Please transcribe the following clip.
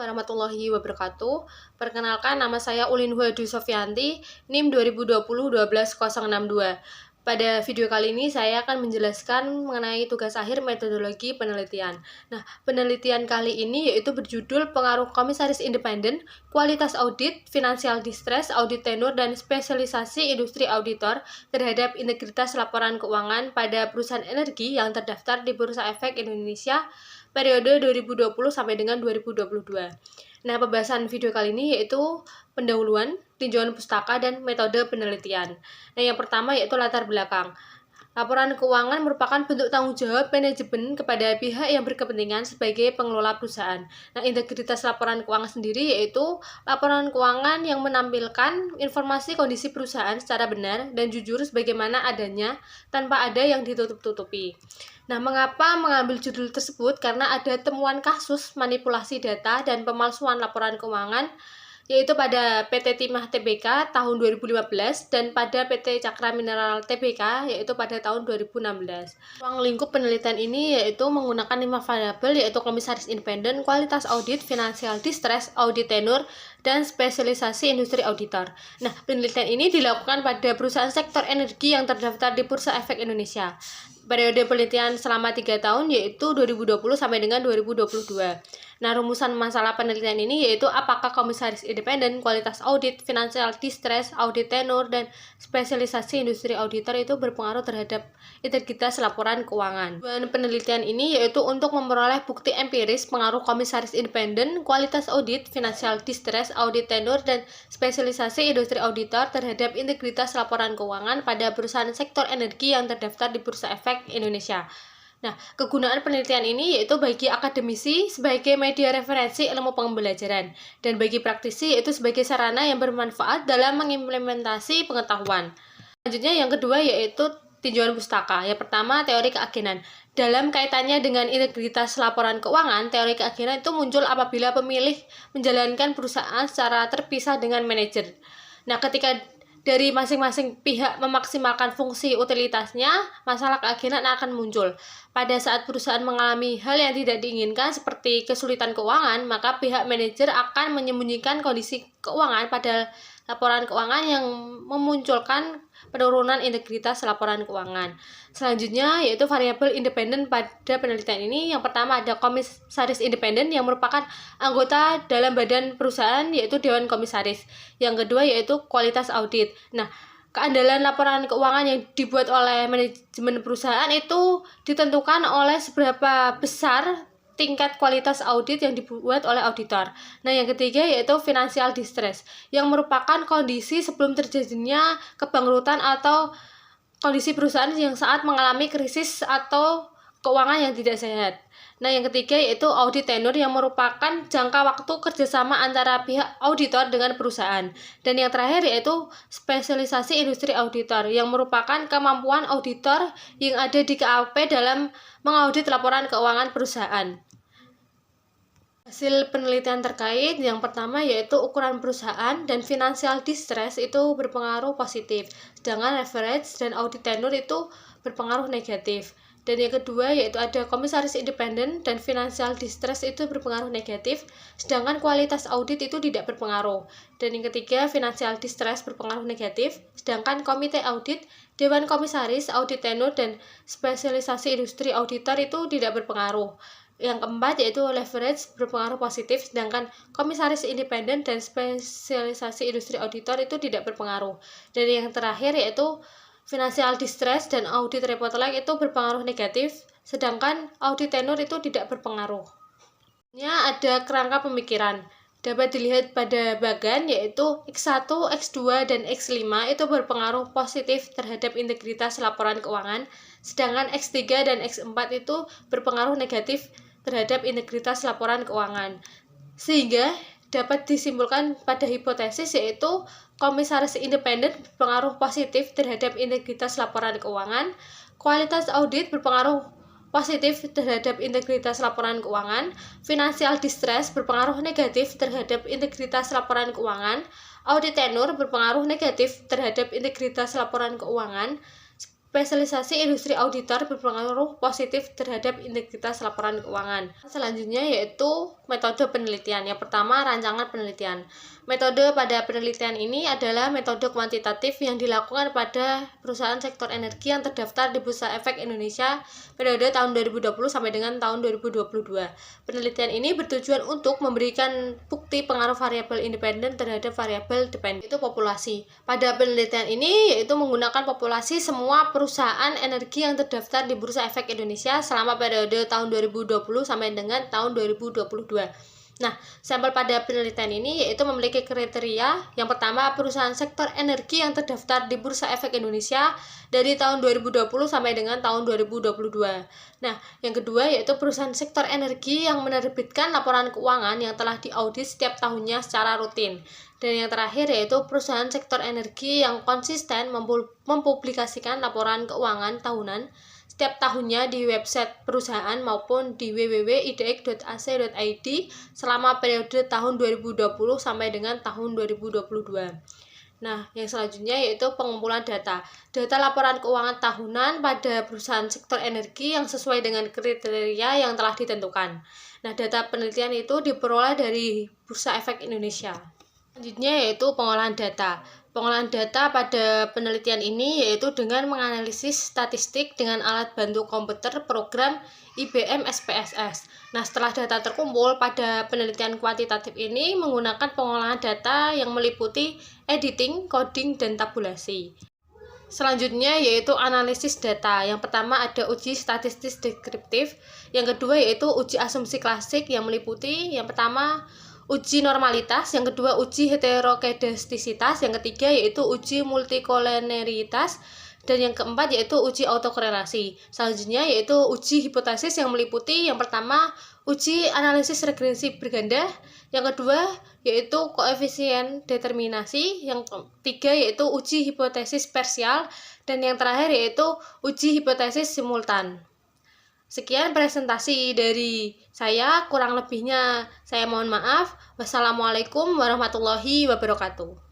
warahmatullahi wabarakatuh. Perkenalkan, nama saya Ulinhua Dwi Sofyanti, NIM 2020-12062. Pada video kali ini saya akan menjelaskan mengenai tugas akhir metodologi penelitian. Nah, penelitian kali ini yaitu berjudul Pengaruh Komisaris Independen, Kualitas Audit, Financial Distress, Audit Tenur, dan Spesialisasi Industri Auditor terhadap integritas laporan keuangan pada perusahaan energi yang terdaftar di Bursa Efek Indonesia periode 2020 sampai dengan 2022. Nah, pembahasan video kali ini yaitu pendahuluan, tinjauan pustaka, dan metode penelitian. Nah, yang pertama yaitu latar belakang. Laporan keuangan merupakan bentuk tanggung jawab manajemen kepada pihak yang berkepentingan sebagai pengelola perusahaan. Nah, integritas laporan keuangan sendiri yaitu laporan keuangan yang menampilkan informasi kondisi perusahaan secara benar dan jujur sebagaimana adanya tanpa ada yang ditutup-tutupi. Nah, mengapa mengambil judul tersebut? Karena ada temuan kasus manipulasi data dan pemalsuan laporan keuangan yaitu pada PT Timah Tbk tahun 2015 dan pada PT Cakra Mineral Tbk yaitu pada tahun 2016. Ruang lingkup penelitian ini yaitu menggunakan 5 variabel yaitu komisaris independen, kualitas audit, financial distress, audit tenur, dan spesialisasi industri auditor. Nah, penelitian ini dilakukan pada perusahaan sektor energi yang terdaftar di Bursa Efek Indonesia. Periode penelitian selama 3 tahun yaitu 2020 sampai dengan 2022. Nah, rumusan masalah penelitian ini yaitu apakah komisaris independen, kualitas audit, financial distress, audit tenur, dan spesialisasi industri auditor itu berpengaruh terhadap integritas laporan keuangan. Dan penelitian ini yaitu untuk memperoleh bukti empiris pengaruh komisaris independen, kualitas audit, financial distress, audit tenur, dan spesialisasi industri auditor terhadap integritas laporan keuangan pada perusahaan sektor energi yang terdaftar di Bursa Efek Indonesia. Nah, kegunaan penelitian ini yaitu bagi akademisi sebagai media referensi ilmu pembelajaran dan bagi praktisi yaitu sebagai sarana yang bermanfaat dalam mengimplementasi pengetahuan. Selanjutnya yang kedua yaitu tinjauan pustaka. Yang pertama, teori keagenan. Dalam kaitannya dengan integritas laporan keuangan, teori keagenan itu muncul apabila pemilih menjalankan perusahaan secara terpisah dengan manajer. Nah, ketika dari masing-masing pihak memaksimalkan fungsi utilitasnya, masalah keagenan akan muncul. Pada saat perusahaan mengalami hal yang tidak diinginkan seperti kesulitan keuangan, maka pihak manajer akan menyembunyikan kondisi keuangan pada laporan keuangan yang memunculkan penurunan integritas laporan keuangan. Selanjutnya yaitu variabel independen pada penelitian ini. Yang pertama ada komisaris independen yang merupakan anggota dalam badan perusahaan yaitu Dewan Komisaris. Yang kedua yaitu kualitas audit. Nah, keandalan laporan keuangan yang dibuat oleh manajemen perusahaan itu ditentukan oleh seberapa besar tingkat kualitas audit yang dibuat oleh auditor. Nah, yang ketiga yaitu financial distress, yang merupakan kondisi sebelum terjadinya kebangkrutan atau kondisi perusahaan yang saat mengalami krisis atau keuangan yang tidak sehat. Nah, yang ketiga yaitu audit tenur yang merupakan jangka waktu kerjasama antara pihak auditor dengan perusahaan. Dan yang terakhir yaitu spesialisasi industri auditor yang merupakan kemampuan auditor yang ada di KAP dalam mengaudit laporan keuangan perusahaan. Hasil penelitian terkait yang pertama yaitu ukuran perusahaan dan financial distress itu berpengaruh positif, sedangkan leverage dan audit tenur itu berpengaruh negatif. Dan yang kedua yaitu ada komisaris independen dan financial distress itu berpengaruh negatif, sedangkan kualitas audit itu tidak berpengaruh. Dan yang ketiga financial distress berpengaruh negatif, sedangkan komite audit, dewan komisaris, audit tenur, dan spesialisasi industri auditor itu tidak berpengaruh. Yang keempat yaitu leverage berpengaruh positif, sedangkan komisaris independen dan spesialisasi industri auditor itu tidak berpengaruh. Dan yang terakhir yaitu financial distress dan audit report lag itu berpengaruh negatif, sedangkan audit tenur itu tidak berpengaruh. Ada kerangka pemikiran. Dapat dilihat pada bagan yaitu X1, X2, dan X5 itu berpengaruh positif terhadap integritas laporan keuangan, sedangkan X3 dan X4 itu berpengaruh negatif terhadap integritas laporan keuangan. Sehingga dapat disimpulkan pada hipotesis yaitu komisaris independen berpengaruh positif terhadap integritas laporan keuangan, kualitas audit berpengaruh positif terhadap integritas laporan keuangan, financial distress berpengaruh negatif terhadap integritas laporan keuangan, audit tenur berpengaruh negatif terhadap integritas laporan keuangan, Spesialisasi industri auditor berpengaruh positif terhadap integritas laporan keuangan. Selanjutnya yaitu metode penelitian. Yang pertama, rancangan penelitian. Metode pada penelitian ini adalah metode kuantitatif yang dilakukan pada perusahaan sektor energi yang terdaftar di Bursa Efek Indonesia periode tahun 2020 sampai dengan tahun 2022. Penelitian ini bertujuan untuk memberikan bukti pengaruh variabel independen terhadap variabel dependen, itu populasi. Pada penelitian ini yaitu menggunakan populasi semua perusahaan energi yang terdaftar di Bursa Efek Indonesia selama periode tahun 2020 sampai dengan tahun 2022. Nah, sampel pada penelitian ini yaitu memiliki kriteria. Yang pertama, perusahaan sektor energi yang terdaftar di Bursa Efek Indonesia dari tahun 2020 sampai dengan tahun 2022. Nah, yang kedua yaitu perusahaan sektor energi yang menerbitkan laporan keuangan yang telah diaudit setiap tahunnya secara rutin. Dan yang terakhir yaitu perusahaan sektor energi yang konsisten mempublikasikan laporan keuangan tahunan setiap tahunnya di website perusahaan maupun di www.idx.ac.id selama periode tahun 2020 sampai dengan tahun 2022. Nah, yang selanjutnya yaitu pengumpulan data. Data laporan keuangan tahunan pada perusahaan sektor energi yang sesuai dengan kriteria yang telah ditentukan. Nah, data penelitian itu diperoleh dari Bursa Efek Indonesia. Selanjutnya yaitu pengolahan data. Pengolahan data pada penelitian ini yaitu dengan menganalisis statistik dengan alat bantu komputer program IBM SPSS. Nah, setelah data terkumpul pada penelitian kuantitatif ini menggunakan pengolahan data yang meliputi editing, coding, dan tabulasi. Selanjutnya yaitu analisis data. Yang pertama ada uji statistik deskriptif, yang kedua yaitu uji asumsi klasik yang meliputi yang pertama uji normalitas, yang kedua uji heterokedastisitas, yang ketiga yaitu uji multikolenialitas, dan yang keempat yaitu uji autokorelasi. Selanjutnya yaitu uji hipotesis yang meliputi yang pertama uji analisis regresi berganda, yang kedua yaitu koefisien determinasi, yang ketiga yaitu uji hipotesis parsial, dan yang terakhir yaitu uji hipotesis simultan. Sekian presentasi dari saya, kurang lebihnya saya mohon maaf. Wassalamualaikum warahmatullahi wabarakatuh.